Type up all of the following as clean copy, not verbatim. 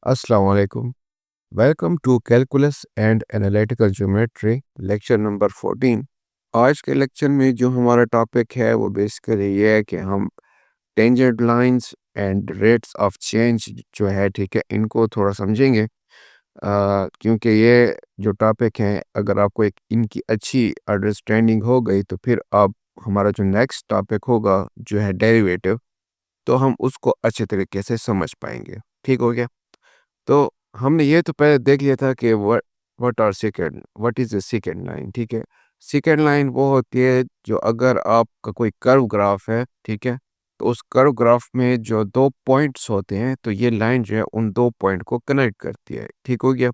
अस्सलाम वालेकुम। Welcome to calculus and analytical geometry lecture number 14। आज के लेक्चर में जो हमारा टॉपिक है वो बेसिकली ये है कि हम tangent lines and rates of change जो है, ठीक है, इनको थोड़ा समझेंगे। क्योंकि ये जो टॉपिक है, अगर आपको एक इनकी अच्छी अंडरस्टैंडिंग हो गई तो फिर आप हमारा जो नेक्स्ट टॉपिक होगा जो है डेरिवेटिव, तो हम उसको अच्छे तरीके से समझ पाएंगे। ठीक हो गया। तो हमने ये तो पहले देख लिया था कि what is the second line. ठीक है, सेकंड लाइन वो होती है जो अगर आपका कोई कर्व ग्राफ है, ठीक है, तो उस कर्व ग्राफ में जो दो पॉइंट्स होते हैं तो ये लाइन जो है उन दो पॉइंट को कनेक्ट करती है। ठीक हो गया।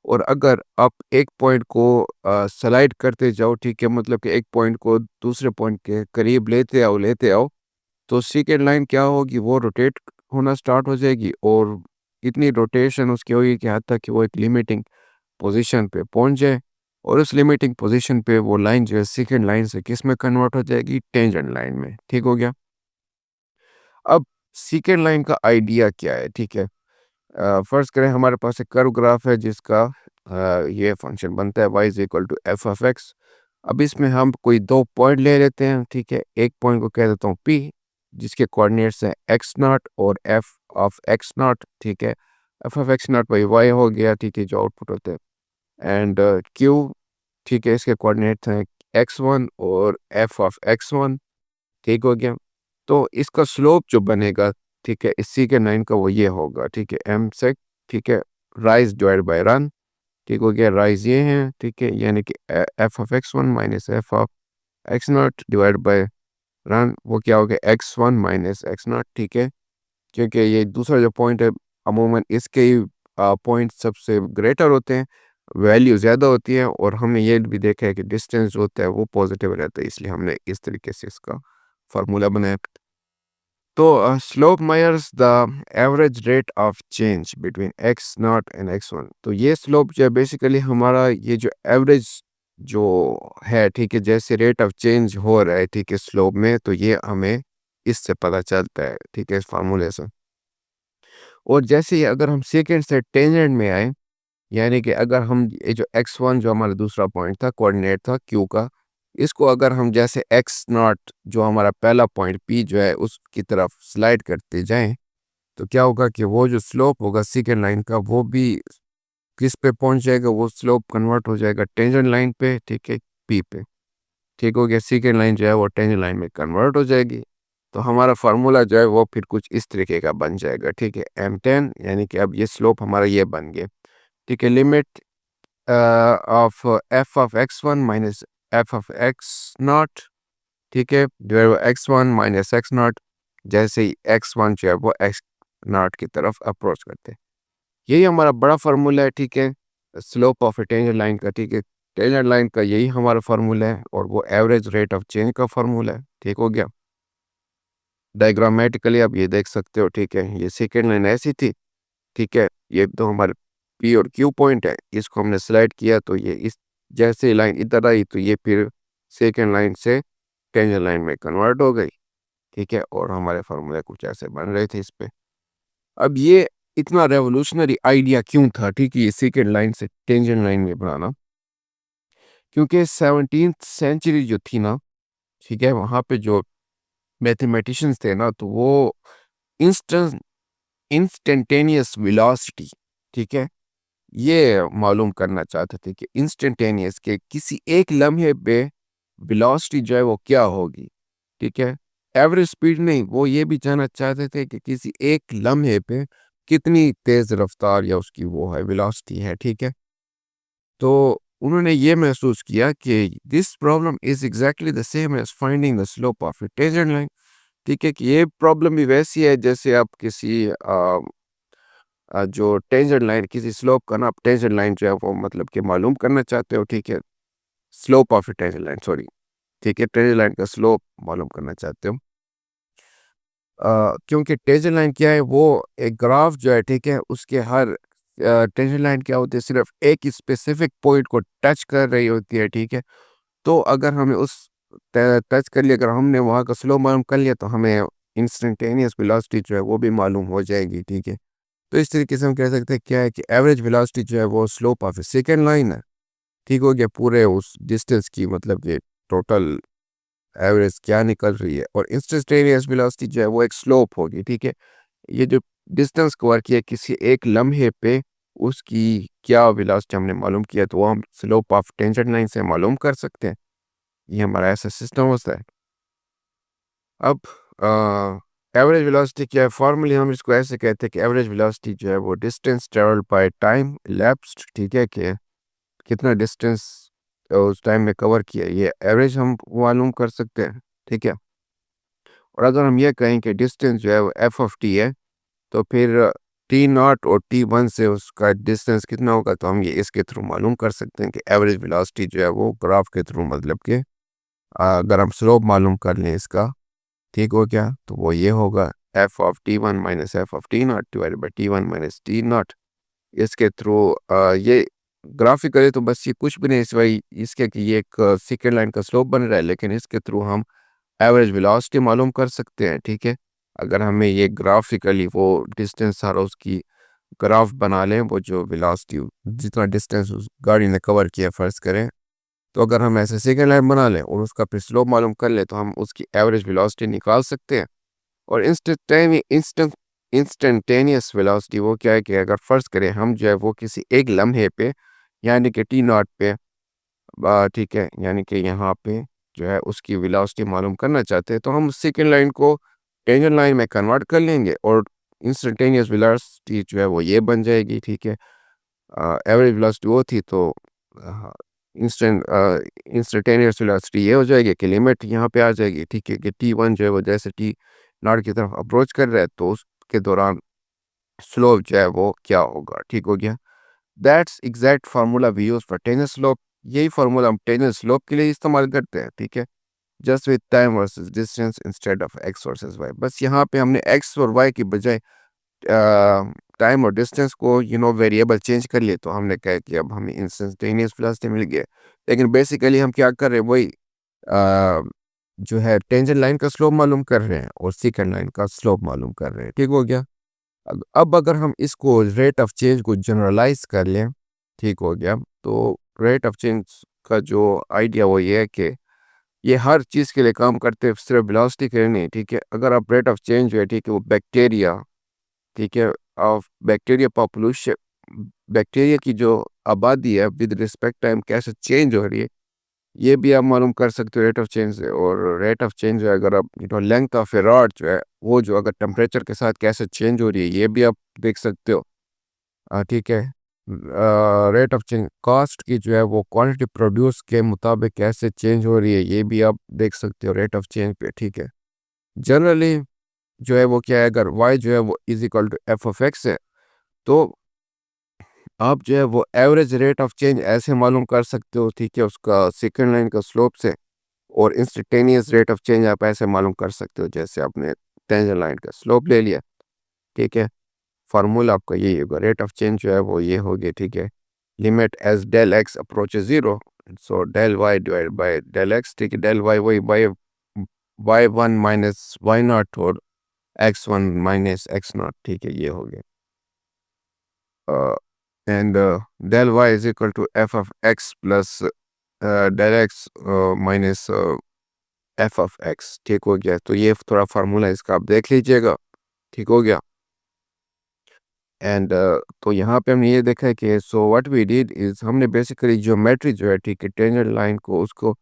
और अगर आप एक पॉइंट को स्लाइड करते जाओ, ठीक है, मतलब कि एक पॉइंट को दूसरे पॉइंट के करीब लेते आओ, तो सेकंड लाइन क्या होगी, वो रोटेट होना स्टार्ट हो जाएगी और इतनी रोटेशन उसकी होगी कि हद तक कि वो एक लिमिटिंग पोजीशन पे पहुंच जाए। और उस लिमिटिंग पोजीशन पे वो लाइन जो है सेकंड लाइन से किस में कन्वर्ट हो जाएगी, टेंजेंट लाइन में। ठीक हो गया। अब सेकंड लाइन का आइडिया क्या है, ठीक है। फर्स्ट करें, हमारे पास एक कर्व ग्राफ है जिसका ये फंक्शन बनता है y is equal to f of x. अब इसमें हम कोई दो पॉइंट ले लेते हैं, ठीक है। एक पॉइंट को कह देता हूँ P, जिसके कोऑर्डिनेट्स हैं एक्स नॉट और एफ ऑफ एक्स नॉट, ठीक है। F of x naught by y हो गया, ठीक है, जो आउटपुट होते हैं। एंड Q, ठीक है, इसके कोऑर्डिनेट्स हैं x1 और एफ ऑफ x1। ठीक हो गया। तो इसका स्लोप जो बनेगा, ठीक है, इसी के नाइन का वो ये होगा, ठीक है, एम सेक, ठीक है, राइज डिवाइड बाय रन। ठीक हो गया। राइज ये है, ठीक है, यानी कि F of x one minus f of x not divide by run, वो क्या हो गया, x one minus x not. ठीक है, क्योंकि ये दूसरा जो पॉइंट है, अमूमन इसके ही पॉइंट सबसे ग्रेटर होते हैं, वैल्यू ज़्यादा होती है, और हमने ये भी देखा है कि डिस्टेंस जो होता है वो पॉजिटिव रहता है, इसलिए हमने इस तरीके से इसका फार्मूला बनाया। तो slope measures the average rate of change between x not and x one. तो ये स्लोप जो है बेसिकली हमारा ये जो एवरेज जो है, ठीक है, जैसे रेट ऑफ चेंज हो रहा है, ठीक है, स्लोप में, तो ये हमें इससे पता चलता है, ठीक है, इस फार्मूले से। और जैसे ही अगर हम सेकेंड से टेंजेंट में आए, यानी कि अगर हम ये जो एक्स वन जो हमारा दूसरा पॉइंट था, कोऑर्डिनेट था क्यू का, इसको अगर हम जैसे एक्स नॉट जो हमारा पहला पॉइंट पी जो है उसकी तरफ स्लाइड करते जाएं, तो क्या होगा कि वो जो स्लोप होगा सेकेंड लाइन का, वो भी किस पे पहुंच जाएगा, वो स्लोप कन्वर्ट हो जाएगा टेंजेंट लाइन पे, ठीक है, पी पे। ठीक हो गया। सेकेंड लाइन जो है वो टेंजेंट लाइन में कन्वर्ट हो जाएगी। तो हमारा फार्मूला जो है वो फिर कुछ इस तरीके का बन जाएगा, ठीक है, M10, यानी कि अब ये स्लोप हमारा ये बन गया। ठीक है, limit of F of x one minus f of x not, ठीक है, divide by x one minus x not, जैसे ही एक्स वन जो है वो एक्स नॉट की तरफ अप्रोच करते हैं। यही हमारा बड़ा फार्मूला है, ठीक है, slope of a tangent line का। ठीक है, टेंजेंट लाइन का यही हमारा फार्मूला है, और वो एवरेज रेट ऑफ चेंज का फार्मूला है। ठीक हो गया। डायग्रामेटिकली आप ये देख सकते हो, ठीक है, ये सेकेंड लाइन ऐसी थी, ठीक है, ये तो हमारे पी और क्यू पॉइंट है, इसको हमने स्लाइड किया तो ये इस जैसे लाइन इधर आई तो ये फिर सेकेंड लाइन से टेंजेंट लाइन में कन्वर्ट हो गई। ठीक है, और हमारे फार्मूले कुछ ऐसे बन रहे थे इस पे। अब ये इतना रेवोल्यूशनरी आइडिया क्यों था, ठीक है, ये सेकेंड लाइन से टेंजेंट लाइन में बनाना, क्योंकि 17th सेंचुरी जो थी ना, ठीक है, वहाँ पे जो मैथमेटिशियंस थे ना, तो वो इंस्टेंट इंस्टेंटेनियस वेलोसिटी, ठीक है, ये मालूम करना चाहते थे कि इंस्टेंटेनियस के किसी एक लम्हे पे वेलोसिटी जो है वो क्या होगी। ठीक है, एवरेज स्पीड नहीं, वो ये भी जानना चाहते थे कि किसी एक लम्हे पे कितनी तेज रफ्तार या उसकी वो है वेलोसिटी है। ठीक है, तो उन्होंने ये महसूस किया कि this problem is exactly the same as finding the slope of a tangent line. ठीक है, कि ये प्रॉब्लम भी वैसी है जैसे आप किसी जो टेंजेंट लाइन, किसी स्लोप का ना, आप टेंजेंट लाइन जो है वो मतलब कि मालूम करना चाहते हो, ठीक है, slope of a tangent line, sorry, ठीक है, टेंजेंट लाइन का स्लोप मालूम करना चाहते हो। क्योंकि टेंजेंट लाइन क्या है, वो एक ग्राफ जो है, ठीक है, उसके हर टेंजेंट लाइन क्या होती है, सिर्फ एक स्पेसिफिक पॉइंट को टच कर रही होती है। ठीक है, तो अगर हमें उस टच कर लिया, अगर हमने वहाँ का स्लो मालूम कर लिया, तो हमें इंस्टेंटेनियस वेलोसिटी जो है वो भी मालूम हो जाएगी। ठीक है, तो इस तरीके से हम कह सकते हैं क्या है कि एवरेज वेलोसिटी जो है वो slope of A second line है। ठीक हो गया, पूरे उस डिस्टेंस की मतलब कि टोटल एवरेज क्या निकल रही है। और इंस्टेंटेनियस वेलोसिटी जो है वो एक स्लोप होगी। ठीक है, ये जो डिस्टेंस कवर किया किसी एक लम्हे पे, उसकी क्या वेलोसिटी हमने मालूम किया, तो वो हम स्लोप ऑफ टेंजेंट लाइन से मालूम कर सकते हैं। ये हमारा ऐसा सिस्टम होता है। अब एवरेज वेलोसिटी क्या है, फॉर्मली हम इसको ऐसे कहते हैं कि एवरेज वेलोसिटी जो है वो distance travelled by time elapsed. ठीक है, कि कितना डिस्टेंस उस टाइम में कवर किया, ये एवरेज हम मालूम कर सकते हैं। ठीक है, और अगर हम ये कहें कि डिस्टेंस जो है वो एफ ऑफ टी है, तो फिर टी नॉट और टी वन से उसका डिस्टेंस कितना होगा, तो हम ये इसके थ्रू मालूम कर सकते हैं कि एवरेज वेलोसिटी जो है वो ग्राफ के थ्रू, मतलब कि अगर हम स्लोप मालूम कर लें इसका, ठीक हो गया, तो वो ये होगा F of T one minus f of T not divided by T one minus T not. इसके थ्रू ये ग्राफिकली तो बस ये कुछ भी नहीं सिवाय इसके कि ये एक सेकेंड लाइन का स्लोप बन रहा है, लेकिन इसके थ्रू हम एवरेज वेलोसिटी मालूम कर सकते हैं। ठीक है, अगर हमें ये ग्राफिकली वो डिस्टेंस सारा उसकी ग्राफ बना लें, वो जो वेलोसिटी जितना डिस्टेंस उस गाड़ी ने कवर किया फ़र्ज़ करें, तो अगर हम ऐसे सेकेंड लाइन बना लें और उसका फिर स्लोप मालूम कर लें, तो हम उसकी एवरेज वेलोसिटी निकाल सकते हैं। और इंस्टेंटेनियस वेलोसिटी वो क्या है कि अगर फ़र्ज़ करें हम जो है वो किसी एक लम्हे पे, यानी कि टी नॉट पे, ठीक है, यानी कि यहाँ पे जो है उसकी वेलोसिटी मालूम करना चाहते हैं, तो हम सेकेंड लाइन को टेंजेंट लाइन में कन्वर्ट कर लेंगे और इंस्टेंटेनियस वेलोसिटी जो है वो ये बन जाएगी। ठीक है, एवरेज वेलोसिटी वो थी, तो इंस्टेंटेनियस वेलोसिटी ये हो जाएगी कि लिमिट यहाँ पे आ जाएगी। ठीक है, कि टी वन जो है वो जैसे टी नॉट की तरफ अप्रोच कर रहा है, तो उसके दौरान स्लोप जो है वो क्या होगा। ठीक हो गया, that's exact formula we use for tangent slope. यही फार्मूला हम टेंजेंट स्लोप के लिए इस्तेमाल करते हैं। ठीक है, just with time versus distance instead of x versus y. बस यहाँ पे हमने एक्स और वाई की बजाय टाइम और डिस्टेंस को वेरिएबल चेंज कर लिए, तो हमने कहा कि अब हमें इंस्टेंटेनियस वेलोसिटी मिल गया। लेकिन बेसिकली हम क्या कर रहे हैं, वही जो है टेंजेंट लाइन का स्लोप मालूम कर रहे हैं और सेकंड लाइन का स्लोप मालूम कर रहे हैं। ठीक हो गया, अब अगर हम इसको रेट ऑफ चेंज को जनरलाइज कर लें, ठीक हो गया, तो रेट ऑफ चेंज का जो आइडिया वो ये है कि ये हर चीज़ के लिए काम करते हैं, सिर्फ वेलोसिटी के लिए नहीं। ठीक है, अगर आप रेट ऑफ चेंज जो है, ठीक है, वो बैक्टीरिया, ठीक है, ऑफ बैक्टीरिया पॉपुलेशन, बैक्टीरिया की जो आबादी है विद रिस्पेक्ट टाइम कैसे चेंज हो रही है, ये भी आप मालूम कर सकते हो रेट ऑफ चेंज से। और रेट ऑफ चेंज जो है, अगर आप लेंथ ऑफ ए रॉड जो है वो जो अगर टेम्परेचर के साथ कैसे चेंज हो रही है, ये भी आप देख सकते हो। ठीक है, रेट ऑफ चेंज कॉस्ट की जो है वो क्वांटिटी प्रोड्यूस के मुताबिक कैसे चेंज हो रही है, ये भी आप देख सकते हो रेट ऑफ चेंज पे। ठीक है, जनरली जो है वो क्या है, अगर y जो है वो is equal to f of x है, तो आप जो है वो एवरेज रेट ऑफ चेंज ऐसे मालूम कर सकते हो। ठीक है, उसका सेकंड लाइन का स्लोप से। और इंस्टेंटेनियस रेट ऑफ चेंज आप ऐसे मालूम कर सकते हो जैसे आपने टेंजेंट लाइन का स्लोप ले लिया। ठीक है, फार्मूला आपका यही होगा, रेट ऑफ चेंज जो है वो ये होगी। ठीक है, limit as del x approaches zero, so del y divide by del x. ठीक है, डेल वाई वही y one minus y nought और x one minus x not. ठीक है, ये हो गया, and del y is equal to f of x plus del x minus f of x. ठीक हो गया, तो ये थोड़ा फार्मूला इसका आप देख लीजिएगा। ठीक हो गया, एंड तो यहाँ पे हमने ये देखा है कि so what we did is, हमने बेसिकली ज्योमेट्री जो है, ठीक है, टेंजेंट लाइन को उसको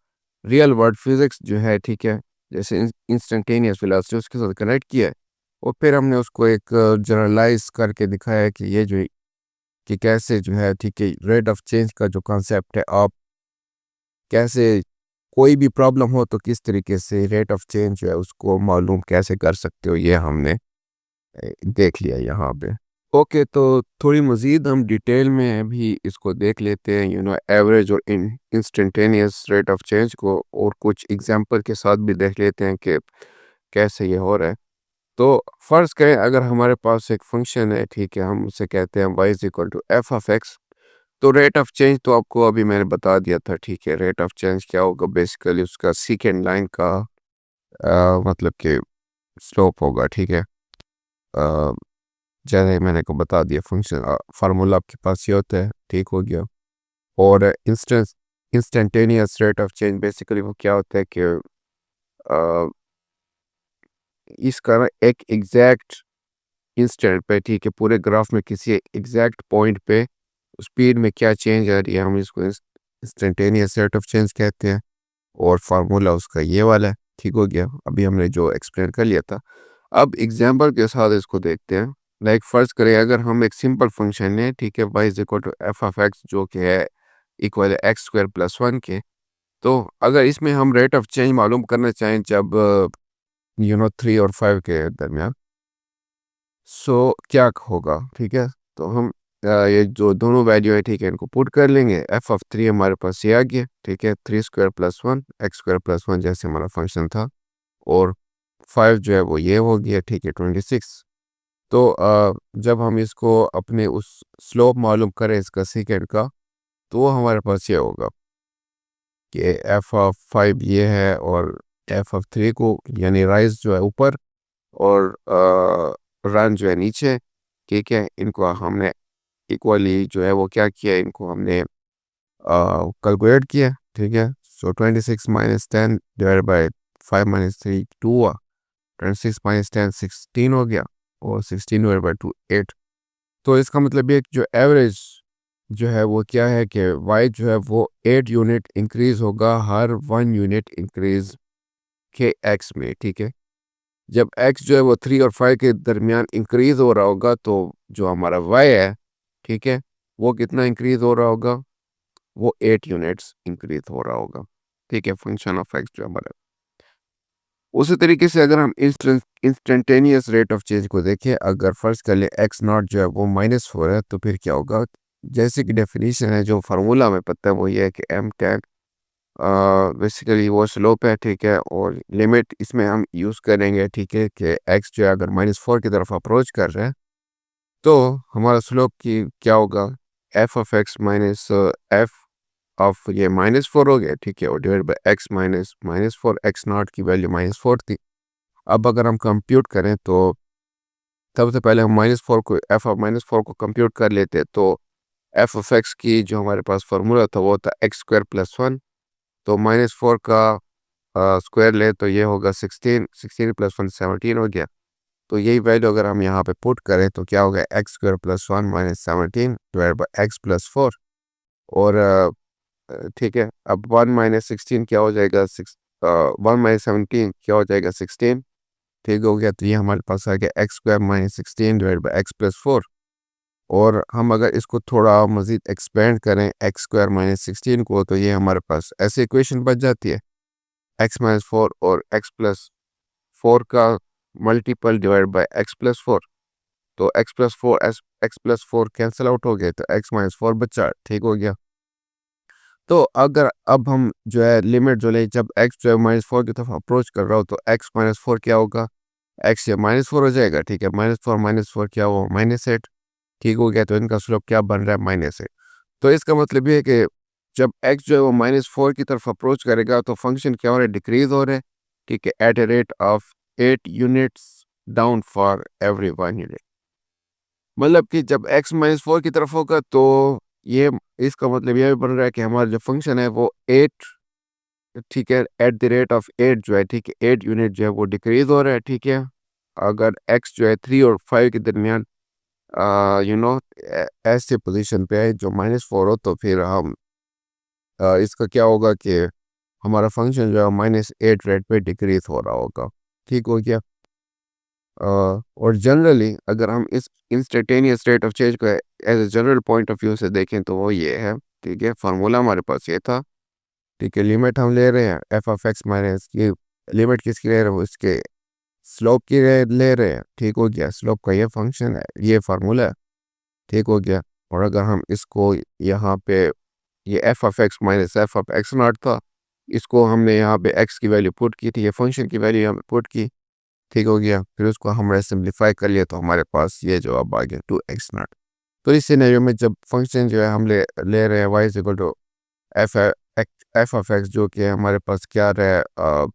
रियल वर्ल्ड फिजिक्स जो है, ठीक है, जैसे इंस्टेंटेनियस वेलोसिटी उसके साथ कनेक्ट किया है। और फिर हमने उसको एक जनरलाइज करके दिखाया है कि ये जो कि कैसे जो है, ठीक है, रेट ऑफ चेंज का जो कॉन्सेप्ट है, आप कैसे कोई भी प्रॉब्लम हो तो किस तरीके से रेट ऑफ चेंज जो है उसको मालूम कैसे कर सकते हो, ये हमने देख लिया यहाँ पे। ओके, तो थोड़ी मज़ीद हम डिटेल में भी इसको देख लेते हैं, एवरेज और इंस्टेंटेनियस रेट ऑफ चेंज को, और कुछ एग्जांपल के साथ भी देख लेते हैं कि कैसे ये हो रहा है। तो फ़र्ज़ करें अगर हमारे पास एक फंक्शन है, ठीक है, हम उसे कहते हैं y is equal to f of x. तो रेट ऑफ चेंज तो आपको अभी मैंने बता दिया था। ठीक है, रेट ऑफ चेंज क्या होगा, बेसिकली उसका सेकेंड लाइन का मतलब कि स्लोप होगा। ठीक है, जैसे मैंने को बता दिया फंक्शन फार्मूला आपके पास ये होता है, ठीक हो गया। और instantaneous rate of change basically वो क्या होता है कि अ, इसका ना एक एग्जैक्ट इंस्टेंट पे, ठीक है, पूरे ग्राफ में किसी एग्जैक्ट पॉइंट पे स्पीड में क्या चेंज आ रही है, हम इसको इंस्टेंटेनियस रेट ऑफ चेंज कहते हैं। और फार्मूला उसका ये वाला है, ठीक हो गया। अभी हमने जो एक्सप्लेन कर लिया था, अब एग्जांपल के साथ इसको देखते हैं। लाइक फर्ज करें अगर हम एक सिंपल फंक्शन है, ठीक है, y is equal to f of x जो कि है इक्वल है एक्स स्क्वायर प्लस वन के। तो अगर इसमें हम रेट ऑफ चेंज मालूम करना चाहें जब थ्री और फाइव के दरमियान, सो क्या होगा, ठीक है। तो हम ये जो दोनों वैल्यू है, ठीक है, इनको पुट कर लेंगे। एफ ऑफ थ्री हमारे पास ये आ गया, ठीक है, three square plus one x square plus one जैसे हमारा फंक्शन था। और फाइव जो है वो ये हो गया, ठीक है, 26। तो जब हम इसको अपने उस स्लोप मालूम करें इसका सेकेंड का, तो वो हमारे पास ये होगा कि एफ ऑफ फाइव ये है और एफ ऑफ थ्री को यानी राइज जो है ऊपर और रन जो है नीचे, ठीक है, इनको हमने इक्वली जो है वो क्या किया, इनको हमने कैलकुलेट किया, ठीक है। So 26 minus ten divide by five minus three two हुआ, 26 माइनस टेन 16 हो गया, और 16 डिवाइड बाई टू 8। तो इसका मतलब ये कि जो एवरेज जो है वो क्या है कि y जो है वो 8 यूनिट इंक्रीज होगा हर 1 यूनिट इंक्रीज के x में, ठीक है। जब x जो है वो 3 और 5 के दरमियान इंक्रीज हो रहा होगा, तो जो हमारा y है, ठीक है, वो कितना इंक्रीज हो रहा होगा, वो 8 यूनिट्स इंक्रीज हो रहा होगा, ठीक है, फंक्शन ऑफ x जो हमारा। उसी तरीके से अगर हम इंस्टेंटेनियस रेट ऑफ चेंज को देखें, अगर फर्ज कर ले एक्स नॉट जो है वो -4 है, तो फिर क्या होगा। जैसे कि डेफिनेशन है जो फार्मूला में पता है वो ये है कि एम टैग बेसिकली वो स्लोप है, ठीक है, और लिमिट इसमें हम यूज़ करेंगे, ठीक है, कि एक्स जो है अगर -4 की तरफ अप्रोच कर रहे हैं, तो हमारा स्लोप की क्या होगा, F of x minus f of ये -4 हो गया, ठीक है, और divide by x minus -4, x not की वैल्यू -4 थी। अब अगर हम कंप्यूट करें तो सबसे पहले हम -4 को एफ ऑफ -4 को कंप्यूट कर लेते, तो एफ ऑफ एक्स की जो हमारे पास फार्मूला था वो था एक्स स्क्वायर प्लस वन। तो -4 का स्क्वायर ले तो ये होगा 16, 16 प्लस वन 17 हो गया। तो यही वैल्यू अगर हम यहाँ पे पुट करें तो क्या होगा, x square plus one minus 17 divide by x plus four. और ठीक है, अब 1 माइनस 16 क्या हो जाएगा, 1 माइनस 17 क्या हो जाएगा, 16, ठीक हो गया। तो ये हमारे पास आ गया x square minus 16 divide by x plus four. और हम अगर इसको थोड़ा मज़ीद एक्सपेंड करें एक्स स्क्वायर माइनस 16 को, तो ये हमारे पास ऐसे इक्वेशन बच जाती है, एक्स माइनस फोर और एक्स प्लस फोर का multiple divide by x plus four. तो x plus four x plus four cancel out हो गए, तो एक्स माइनस फोर बचा, ठीक हो गया। तो अगर अब हम जो है लिमिट जो ले, जब एक्स जो है -4 की तरफ अप्रोच कर रहा हो, तो एक्स -4 क्या होगा, एक्स ये -4 हो जाएगा, ठीक है, -4 क्या हुआ, -8, ठीक हो गया। तो इनका स्लोप क्या बन रहा है, -8। तो इसका मतलब ये है कि जब एक्स जो है वो -4 की तरफ अप्रोच करेगा, तो फंक्शन क्या हो रहा है, डिक्रीज हो रहा है, ठीक है, at a rate of 8 units down for every 1 unit. मतलब कि जब एक्स -4 की तरफ होगा, तो ये इसका मतलब ये बन रहा है कि हमारा जो फंक्शन है वो 8, ठीक है, एट द रेट ऑफ 8 जो है, ठीक है, 8 यूनिट जो है वो डिक्रीज हो रहा है, ठीक है। अगर एक्स जो है 3 और 5 के दरमियान यू नो ऐसे पोजीशन पे है जो -4 हो, तो फिर हम इसका क्या होगा कि हमारा फंक्शन जो है -8 रेट पे डिक्रीज हो रहा होगा, ठीक हो गया। और जनरली अगर हम इस इंस्टेंटेनियस रेट ऑफ चेंज को as a general point of view से देखें, तो वो ये है, ठीक है, फार्मूला हमारे पास ये था, ठीक है, लिमिट हम ले रहे हैं एफ ऑफ एक्स माइनस की, लिमिट किसकी ले रहे हैं, उसके स्लोप की ले रहे हैं, ठीक हो गया। स्लोप का ये फंक्शन है, ये फार्मूला है, ठीक हो गया। और अगर हम इसको यहाँ पे ये F of x minus f of x not था, इसको हमने यहाँ पे एक्स की वैल्यू पुट की थी, ये फंक्शन की वैल्यू यहाँ पे पुट की, ठीक हो गया। फिर उसको हमने सिंप्लीफाई कर लिया, तो हमारे पास ये जवाब आ गया 2x0। तो इस सिनेरियो में जब फंक्शन जो है हम ले रहे हैं y is equal to f f of x, जो कि हमारे पास क्या रहा है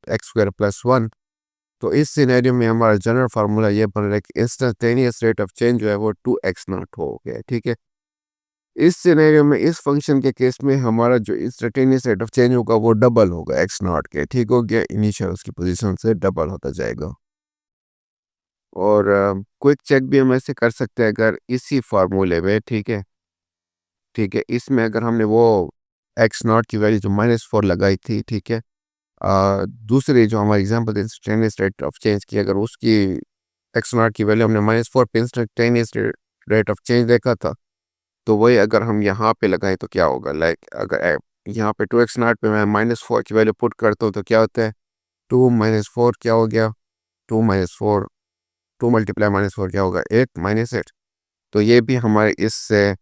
एक्स स्क्वायर प्लस वन, तो इस सिनेरियो में हमारा जनरल फार्मूला ये बन रहा है कि इंस्टेंटेनियस रेट ऑफ चेंज जो है वो 2x नॉट हो गया, ठीक है। इस सिनेरियो में इस फंक्शन के केस में हमारा जो इंस्टेंटेनियस रेट ऑफ चेंज होगा वो डबल होगा x नॉट के, ठीक हो गया। इनिशियल उसकी पोजीशन से डबल होता जाएगा। और क्विक चेक भी हम ऐसे कर सकते हैं अगर इसी फार्मूले में, ठीक है, ठीक है, इसमें अगर हमने वो x नॉट की वैल्यू जो -4 लगाई थी, ठीक है, दूसरी जो हमारी example instantaneous rate of change की, अगर उसकी x नॉट की वैल्यू हमने -4 पे इंस्टेंटेनियस रेट ऑफ चेंज देखा था, तो वही अगर हम यहाँ पे लगाएं तो क्या होगा, लाइक अगर यहाँ पे 2x नॉट पे मैं -4 की वैल्यू पुट करता हूँ तो क्या होता है, 2 -4 क्या हो गया, 2 -4, 2 मल्टीप्लाई -4 क्या होगा, 8 -8। तो ये भी हमारे इससे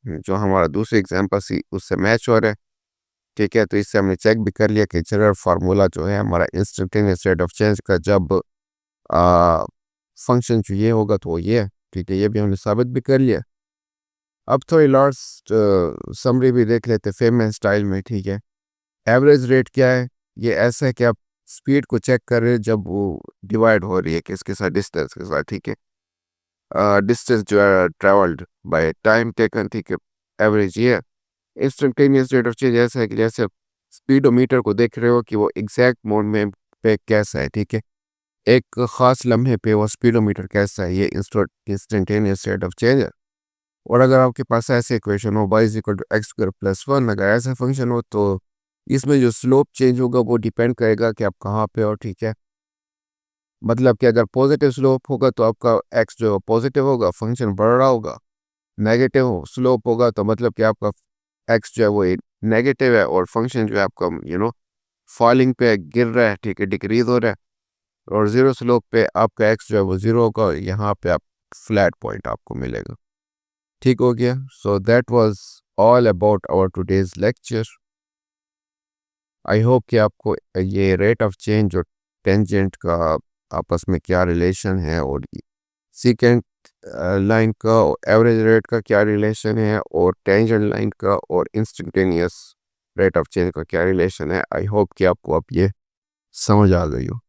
जो हमारा दूसरी एग्जांपल थी उससे मैच हो रहा है, ठीक है। तो इससे हमने चेक भी कर लिया कि जनरल फार्मूला जो है हमारा इंस्टेंटेनियस रेट ऑफ चेंज का जब फंक्शन जो ये होगा तो वो ये है, ठीक है। ये भी हमने साबित भी कर लिया। अब थोड़ी लास्ट समरी भी देख लेते फेमस स्टाइल में, ठीक है। एवरेज रेट क्या है, ये ऐसा है कि आप स्पीड को चेक कर रहे हैं जब वो डिवाइड हो रही है किसके साथ, डिस्टेंस के साथ, ठीक है। डिस्टेंस जो है ट्रेवल्ड बाय टाइम टेकन, ठीक है, एवरेज ये है। इंस्टेंटेनियस रेट ऑफ चेंज ऐसा है कि जैसे स्पीडोमीटर को देख रहे हो कि वो एग्जैक्ट मोड में पे कैसा है, ठीक है, एक ख़ास लम्हे पे वो स्पीडोमीटर कैसा है, ये इंस्टेंटेनियस रेट ऑफ चेंज है। और अगर आपके पास ऐसे इक्वेशन हो y equal to x square plus 1, अगर ऐसा फंक्शन हो तो इसमें जो स्लोप चेंज होगा वो डिपेंड करेगा कि आप कहाँ पे हो, ठीक है। मतलब कि अगर पॉजिटिव स्लोप होगा तो आपका x जो पॉजिटिव होगा, फंक्शन बढ़ रहा होगा। नेगेटिव स्लोप होगा तो मतलब कि आपका x जो है वो नेगेटिव है और फंक्शन जो है आपका फॉलिंग पे गिर रहा है, ठीक है, डिक्रीज हो रहा है। और जीरो स्लोप पे आपका x जो है वो जीरो होगा, यहाँ पे आप फ्लैट पॉइंट आपको मिलेगा, ठीक हो गया। So that was all about our today's lecture. I hope कि आपको ये रेट ऑफ चेंज और टेंजेंट का आपस में क्या रिलेशन है, और सीकेंट लाइन का और एवरेज रेट का क्या रिलेशन है, और टेंजेंट लाइन का और इंस्टेंटेनियस रेट ऑफ चेंज का क्या रिलेशन है। आई होप कि आपको अब ये समझ आ गई हो।